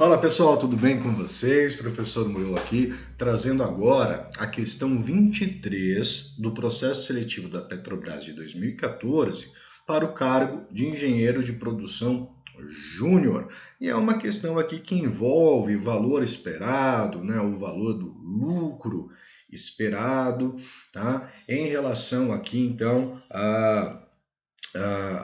Fala pessoal, tudo bem com vocês? Professor Murilo aqui, trazendo agora a questão 23 do processo seletivo da Petrobras de 2014 para o cargo de engenheiro de produção júnior. E é uma questão aqui que envolve valor esperado, né, o valor do lucro esperado, tá? Em relação aqui então a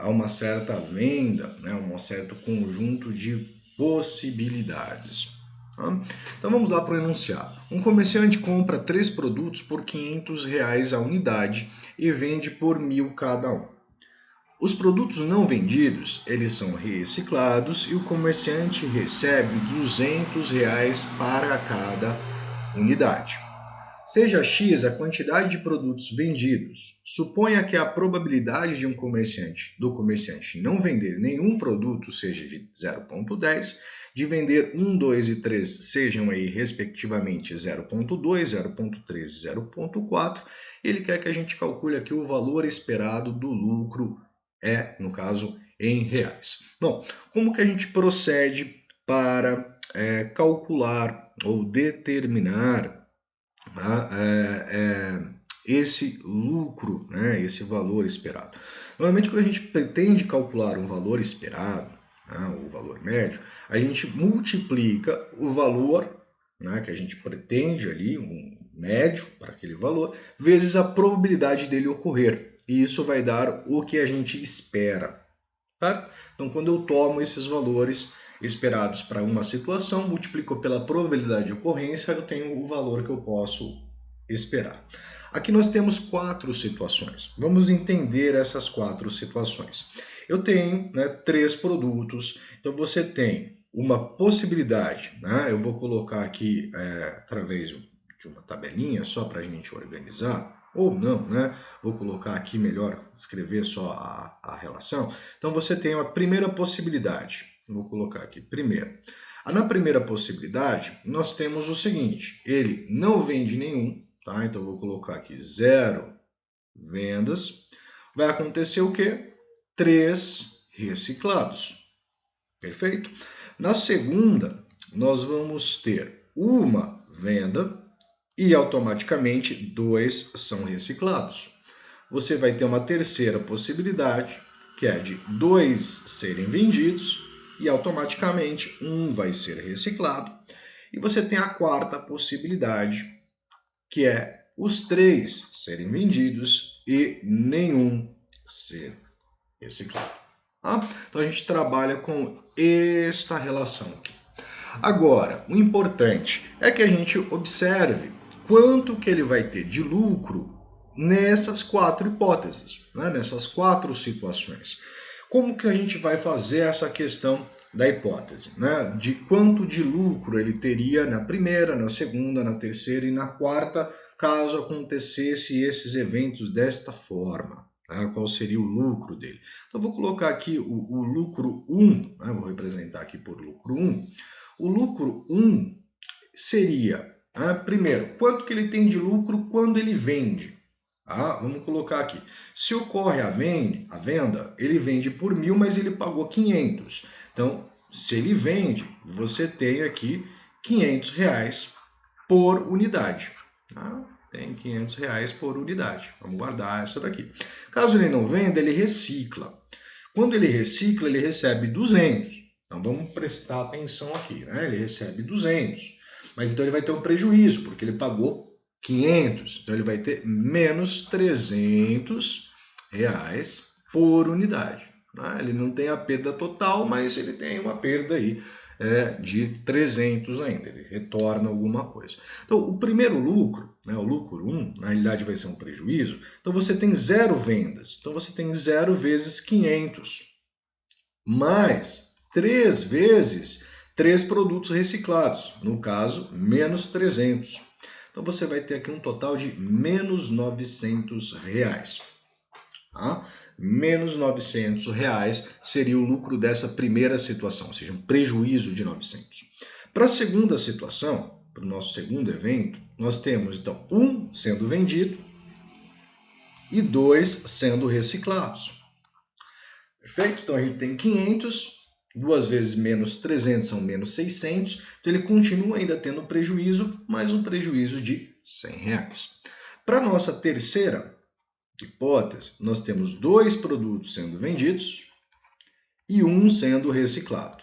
uma certa venda, né, um certo conjunto de possibilidades. Tá? Então vamos lá para o enunciado. Um comerciante compra 3 produtos por R$ 500 a unidade e vende por 1.000 cada um. Os produtos não vendidos, eles são reciclados e o comerciante recebe R$ 200 para cada unidade. Seja X a quantidade de produtos vendidos. Suponha que a probabilidade de do comerciante não vender nenhum produto seja de 0,10, de vender 1, 2 e 3 sejam aí respectivamente 0,2, 0,3 e 0,4. Ele quer que a gente calcule aqui o valor esperado do lucro, no caso, em reais. Bom, como que a gente procede para calcular ou determinar esse lucro, né, esse valor esperado? Normalmente, quando a gente pretende calcular um valor esperado, o valor médio, a gente multiplica o valor, né, que a gente pretende ali, um médio para aquele valor, vezes a probabilidade dele ocorrer. E isso vai dar o que a gente espera. Certo? Então, quando eu tomo esses valores esperados para uma situação, multiplico pela probabilidade de ocorrência, eu tenho o valor que eu posso esperar. Aqui nós temos 4 situações. Vamos entender essas 4 situações. Eu tenho 3 produtos, então você tem uma possibilidade, né? Eu vou colocar aqui através de uma tabelinha só para a gente organizar, ou não, né? Vou colocar aqui melhor, escrever só a relação. Então você tem a primeira possibilidade, vou colocar aqui primeiro. Na primeira possibilidade, nós temos o seguinte: ele não vende nenhum, tá? Então eu vou colocar aqui 0 vendas. Vai acontecer o quê? 3 reciclados. Perfeito? Na segunda, nós vamos ter uma venda e automaticamente 2 são reciclados. Você vai ter uma terceira possibilidade, que é de 2 serem vendidos e automaticamente 1 vai ser reciclado. E você tem a quarta possibilidade, que é os 3 serem vendidos e nenhum ser reciclado. Tá? Então a gente trabalha com esta relação aqui. Agora, o importante é que a gente observe quanto que ele vai ter de lucro nessas 4 hipóteses, né? Nessas 4 situações. Como que a gente vai fazer essa questão da hipótese, né? De quanto de lucro ele teria na primeira, na segunda, na terceira e na quarta, caso acontecesse esses eventos desta forma. Qual seria o lucro dele? Então, eu vou colocar aqui o lucro 1, né? Vou representar aqui por lucro 1. O lucro 1 seria, primeiro, quanto que ele tem de lucro quando ele vende. Vamos colocar aqui. Se ocorre a venda, ele vende por 1.000, mas ele pagou 500. Então, se ele vende, você tem aqui R$ 500 por unidade. Tem R$ 500 por unidade. Vamos guardar essa daqui. Caso ele não venda, ele recicla. Quando ele recicla, ele recebe 200. Então vamos prestar atenção aqui, né? Ele recebe 200, mas então ele vai ter um prejuízo, porque ele pagou 500. Então ele vai ter menos R$ 300 por unidade. Ele não tem a perda total, mas ele tem uma perda aí de 300 ainda, ele retorna alguma coisa. Então, o primeiro lucro, o lucro 1, na realidade vai ser um prejuízo, então você tem 0 vendas, então você tem 0 vezes 500, mais 3 vezes 3 produtos reciclados, no caso, menos 300. Então, você vai ter aqui um total de menos R$ 900. Menos R$ 900 seria o lucro dessa primeira situação, ou seja, um prejuízo de 900. Para a segunda situação, para o nosso segundo evento, nós temos então 1 sendo vendido e 2 sendo reciclados. Perfeito? Então a gente tem 500 2 vezes menos 300 são menos 600, então ele continua ainda tendo prejuízo, mas um prejuízo de R$100. Para a nossa terceira hipótese, nós temos 2 produtos sendo vendidos e um sendo reciclado.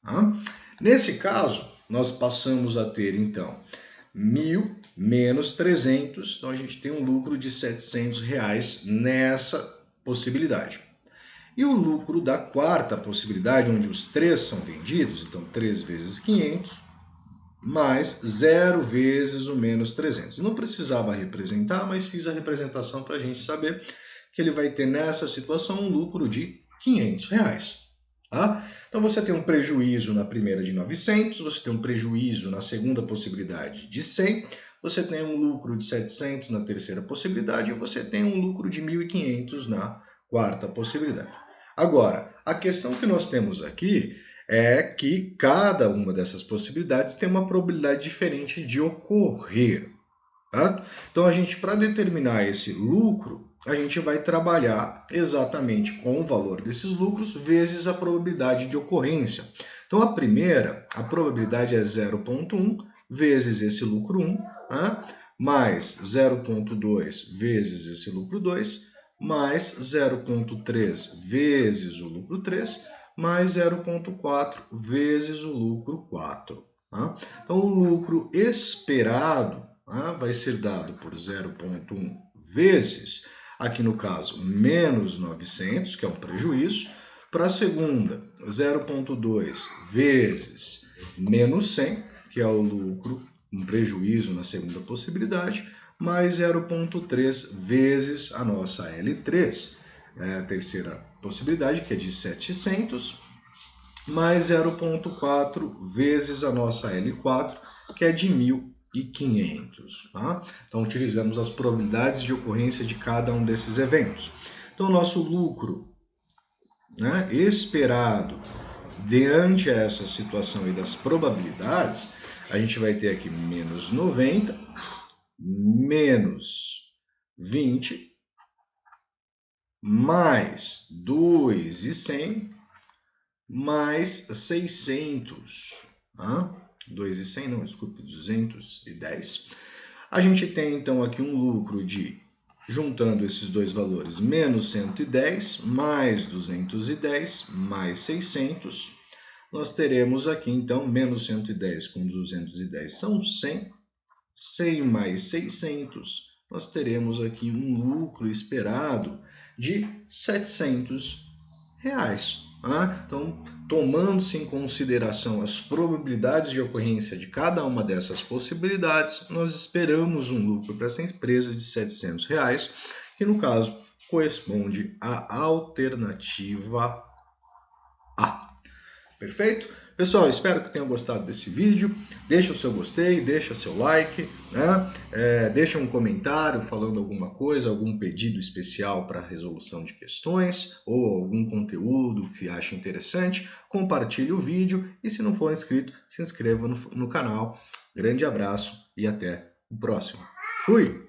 Tá? Nesse caso, nós passamos a ter, então, 1.000 menos 300, então a gente tem um lucro de R$700 nessa possibilidade. E o lucro da quarta possibilidade, onde os 3 são vendidos, então 3 vezes 500, mais 0 vezes o menos 300. Não precisava representar, mas fiz a representação para a gente saber que ele vai ter nessa situação um lucro de R$500. Tá? Então você tem um prejuízo na primeira de 900, você tem um prejuízo na segunda possibilidade de 100, você tem um lucro de 700 na terceira possibilidade e você tem um lucro de 1.500 na quarta possibilidade. Agora, a questão que nós temos aqui é que cada uma dessas possibilidades tem uma probabilidade diferente de ocorrer. Tá? Então, a gente, para determinar esse lucro, a gente vai trabalhar exatamente com o valor desses lucros vezes a probabilidade de ocorrência. Então, a primeira, a probabilidade é 0,1 vezes esse lucro 1, tá? Mais 0,2 vezes esse lucro 2, mais 0,3 vezes o lucro 3, mais 0,4 vezes o lucro 4. Tá? Então, o lucro esperado vai ser dado por 0,1 vezes, aqui no caso, menos 900, que é um prejuízo. Para a segunda, 0,2 vezes menos 100, que é o lucro, um prejuízo na segunda possibilidade, mais 0,3 vezes a nossa L3, a terceira possibilidade, que é de 700, mais 0,4 vezes a nossa L4, que é de 1.500. Tá? Então, utilizamos as probabilidades de ocorrência de cada um desses eventos. Então, o nosso lucro, né, esperado diante essa situação e das probabilidades, a gente vai ter aqui menos 90, menos 20, mais 2.100, mais 600, tá? 2.100 não, desculpe, 210. A gente tem então aqui um lucro de, juntando esses dois valores, menos 110, mais 210, mais 600. Nós teremos aqui então menos 110 com 210 são 100, 100 mais 600, nós teremos aqui um lucro esperado de R$700. Tá? Então, tomando-se em consideração as probabilidades de ocorrência de cada uma dessas possibilidades, nós esperamos um lucro para essa empresa de R$700, que no caso corresponde à alternativa A. Perfeito? Pessoal, espero que tenham gostado desse vídeo. Deixa o seu gostei, deixa seu like, né? Deixa um comentário falando alguma coisa, algum pedido especial para resolução de questões ou algum conteúdo que você acha interessante. Compartilhe o vídeo e, se não for inscrito, se inscreva no canal. Grande abraço e até o próximo. Fui!